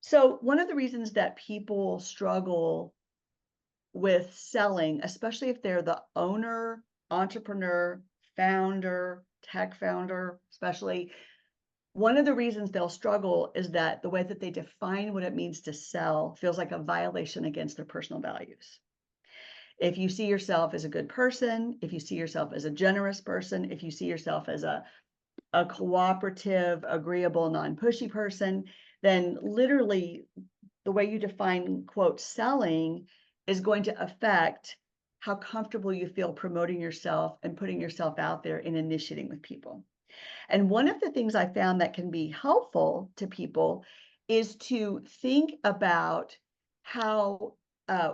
So one of the reasons that people struggle with selling, especially if they're the owner, entrepreneur, founder, tech founder, especially, one of the reasons they'll struggle is that the way that they define what it means to sell feels like a violation against their personal values. If you see yourself as a good person, if you see yourself as a generous person, if you see yourself as a cooperative, agreeable, non-pushy person, then literally the way you define, quote, selling is going to affect how comfortable you feel promoting yourself and putting yourself out there and initiating with people. And one of the things I found that can be helpful to people is to think about how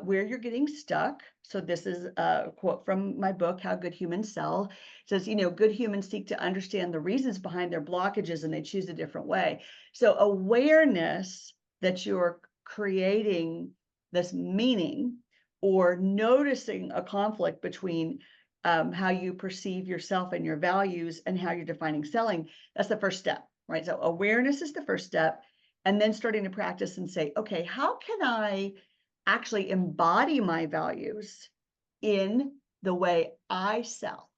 where you're getting stuck. So this is a quote from my book, How Good Humans Sell. It says, good humans seek to understand the reasons behind their blockages and they choose a different way. So awareness that you're creating this meaning or noticing a conflict between how you perceive yourself and your values and how you're defining selling, that's the first step, right? So awareness is the first step. And then starting to practice and say, okay, how can I actually embody my values in the way I sell?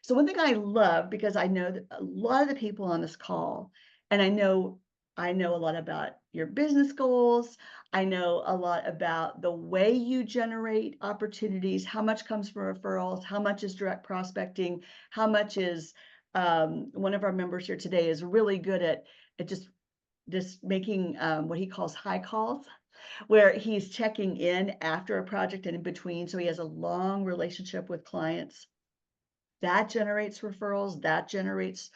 So one thing I love, because I know that a lot of the people on this call, and I know a lot about your business goals. I know a lot about the way you generate opportunities, how much comes from referrals, how much is direct prospecting, how much is one of our members here today is really good at just making what he calls high calls, where he's checking in after a project and in between. So he has a long relationship with clients. That generates referrals, that generates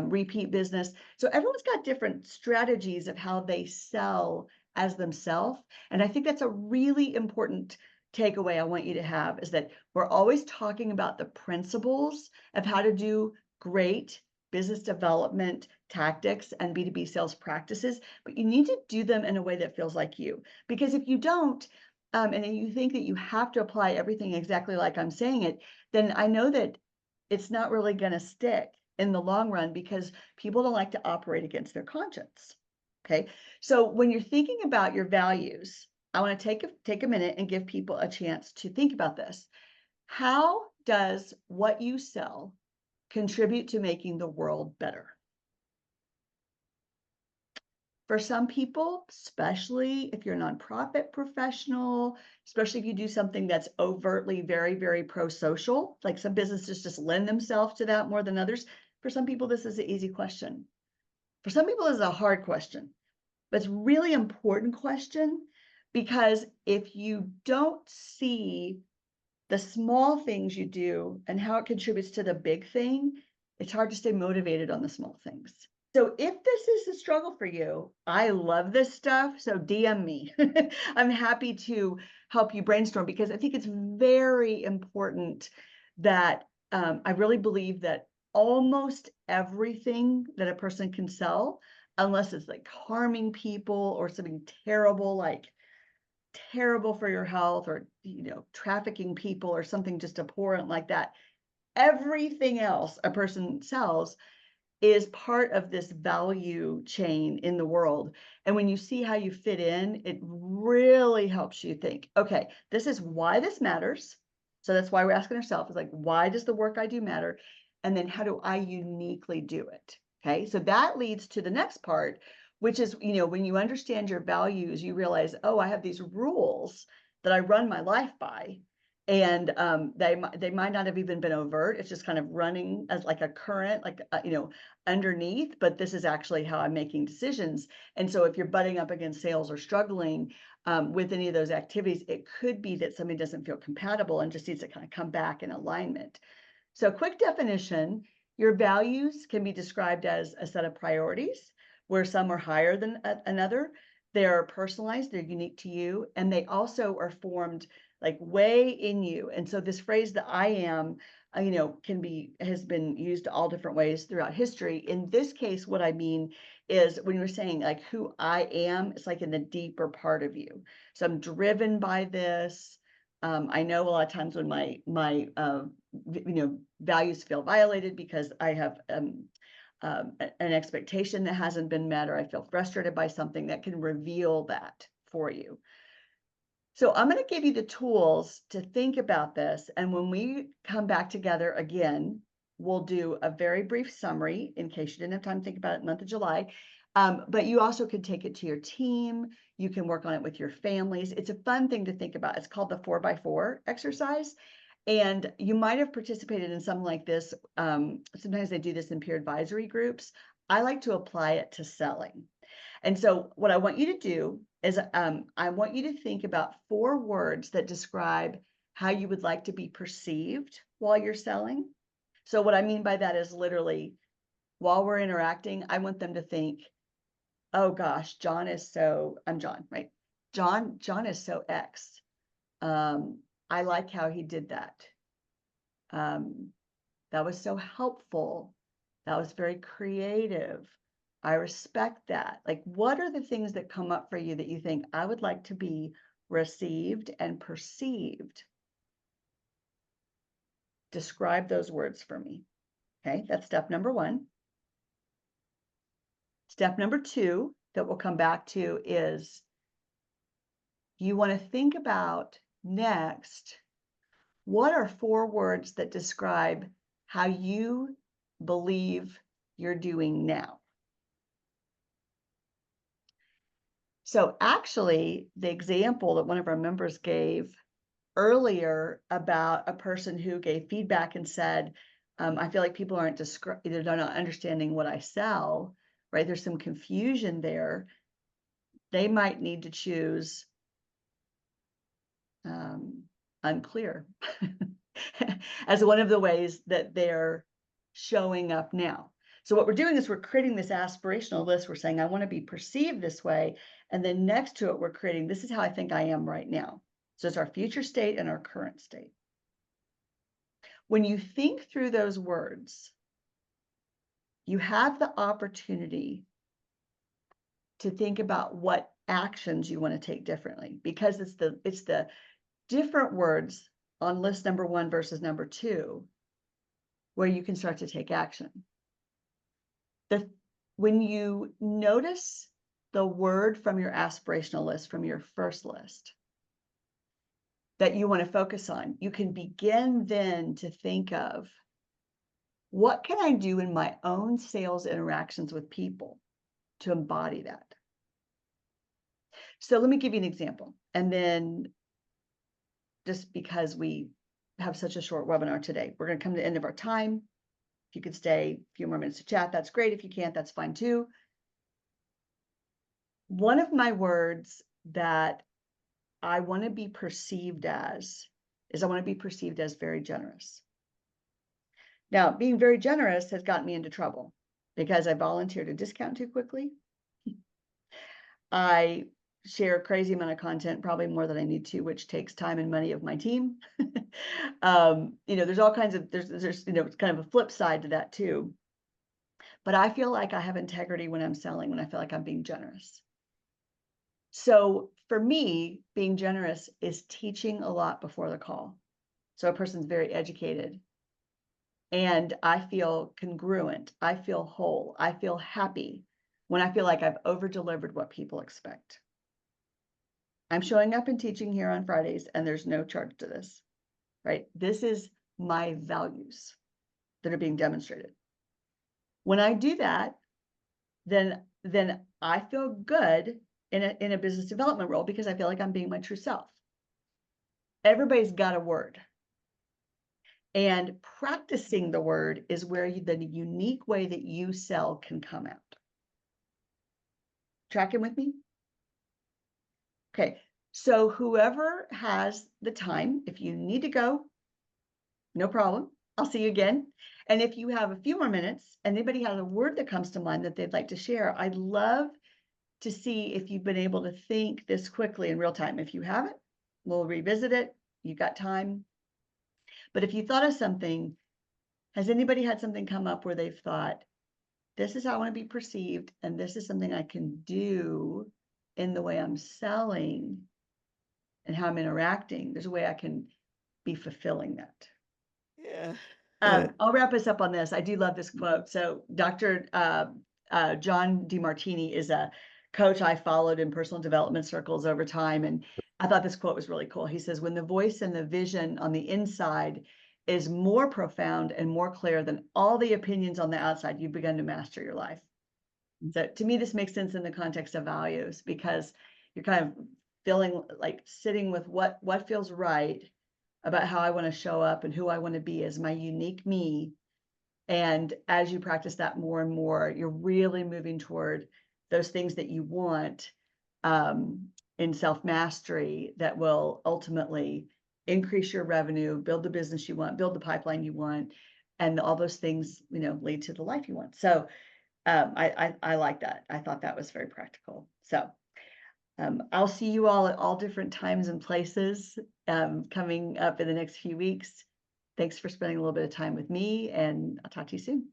repeat business. So everyone's got different strategies of how they sell as themselves. And I think that's a really important takeaway I want you to have, is that we're always talking about the principles of how to do great business development tactics and B2B sales practices, but you need to do them in a way that feels like you. Because if you don't, and then you think that you have to apply everything exactly like I'm saying it, then I know that it's not really going to stick in the long run, because people don't like to operate against their conscience. Okay. So when you're thinking about your values, I want to take a minute and give people a chance to think about this. How does what you sell contribute to making the world better? For some people, especially if you're a nonprofit professional, especially if you do something that's overtly very, very pro-social, like some businesses just lend themselves to that more than others. For some people, this is an easy question. For some people, this is a hard question, but it's a really important question, because if you don't see the small things you do and how it contributes to the big thing, it's hard to stay motivated on the small things. So if this is a struggle for you, I love this stuff. So DM me. I'm happy to help you brainstorm, because I think it's very important that I really believe that almost everything that a person can sell, unless it's like harming people or something terrible, like terrible for your health, or trafficking people or something just abhorrent like that, everything else a person sells is part of this value chain in the world. And when you see how you fit in, it really helps you think, okay, this is why this matters. So that's why we're asking ourselves, is like, why does the work I do matter? And then how do I uniquely do it? Okay, so that leads to the next part, which is, when you understand your values, you realize, oh, I have these rules that I run my life by. And they might not have even been overt. It's just kind of running as like a current, like, underneath, but this is actually how I'm making decisions. And so if you're butting up against sales or struggling with any of those activities, it could be that somebody doesn't feel compatible and just needs to kind of come back in alignment. So quick definition, your values can be described as a set of priorities, where some are higher than another. They're personalized, they're unique to you, and they also are formed like way in you. And so this phrase, the I am, has been used all different ways throughout history. In this case, what I mean is, when you're saying like who I am, it's like in the deeper part of you. So I'm driven by this. I know a lot of times when my values feel violated, because I have an expectation that hasn't been met, or I feel frustrated by something, that can reveal that for you. So I'm going to give you the tools to think about this. And when we come back together again, we'll do a very brief summary in case you didn't have time to think about it in the month of July. But you also can take it to your team. You can work on it with your families. It's a fun thing to think about. It's called the 4x4 exercise. And you might have participated in something like this. Sometimes they do this in peer advisory groups. I like to apply it to selling. And so what I want you to do is I want you to think about 4 words that describe how you would like to be perceived while you're selling. So what I mean by that is literally, while we're interacting, I want them to think, oh gosh, I'm John, right? John is so X. I like how he did that. That was so helpful. That was very creative. I respect that. Like, what are the things that come up for you that you think I would like to be received and perceived? Describe those words for me. Okay, that's step number 1. Step number 2 that we'll come back to is you want to think about next, what are 4 words that describe how you believe you're doing now? So actually, the example that one of our members gave earlier about a person who gave feedback and said, I feel like people aren't they're not understanding what I sell, right? There's some confusion there. They might need to choose unclear as one of the ways that they're showing up now. So what we're doing is we're creating this aspirational list. We're saying, I want to be perceived this way. And then next to it, we're creating, this is how I think I am right now. So it's our future state and our current state. When you think through those words, you have the opportunity to think about what actions you want to take differently, because it's the different words on list number 1 versus number 2 where you can start to take action. When you notice the word from your aspirational list, from your first list, that you want to focus on, you can begin then to think of, what can I do in my own sales interactions with people to embody that? So let me give you an example. And then, just because we have such a short webinar today, we're going to come to the end of our time. If you could stay a few more minutes to chat, that's great. If you can't, that's fine too. One of my words that I want to be perceived as is I want to be perceived as very generous. Now, being very generous has gotten me into trouble because I volunteered a discount too quickly. I share a crazy amount of content, probably more than I need to, which takes time and money of my team. There's all kinds of, there's it's kind of a flip side to that too. But I feel like I have integrity when I'm selling, when I feel like I'm being generous. So for me, being generous is teaching a lot before the call. So a person's very educated and I feel congruent. I feel whole. I feel happy when I feel like I've over-delivered what people expect. I'm showing up and teaching here on Fridays and there's no charge to this, right? This is my values that are being demonstrated. When I do that, then I feel good in a business development role because I feel like I'm being my true self. Everybody's got a word. And practicing the word is where the unique way that you sell can come out. Tracking with me? Okay, so whoever has the time, if you need to go, no problem. I'll see you again. And if you have a few more minutes, and anybody has a word that comes to mind that they'd like to share, I'd love to see if you've been able to think this quickly in real time. If you haven't, we'll revisit it. You've got time. But if you thought of something, has anybody had something come up where they've thought, this is how I want to be perceived, and this is something I can do in the way I'm selling and how I'm interacting. There's a way I can be fulfilling that. Yeah. I'll wrap us up on this. I do love this quote. So Dr. John DeMartini is a coach I followed in personal development circles over time. And I thought this quote was really cool. He says, when the voice and the vision on the inside is more profound and more clear than all the opinions on the outside, you've begun to master your life. So to me, this makes sense in the context of values, because you're kind of feeling like sitting with what feels right about how I want to show up and who I want to be as my unique me. And as you practice that more and more, you're really moving toward those things that you want in self-mastery that will ultimately increase your revenue, build the business you want, build the pipeline you want, and all those things, lead to the life you want. So I like that. I thought that was very practical. So I'll see you all at all different times and places coming up in the next few weeks. Thanks for spending a little bit of time with me, and I'll talk to you soon.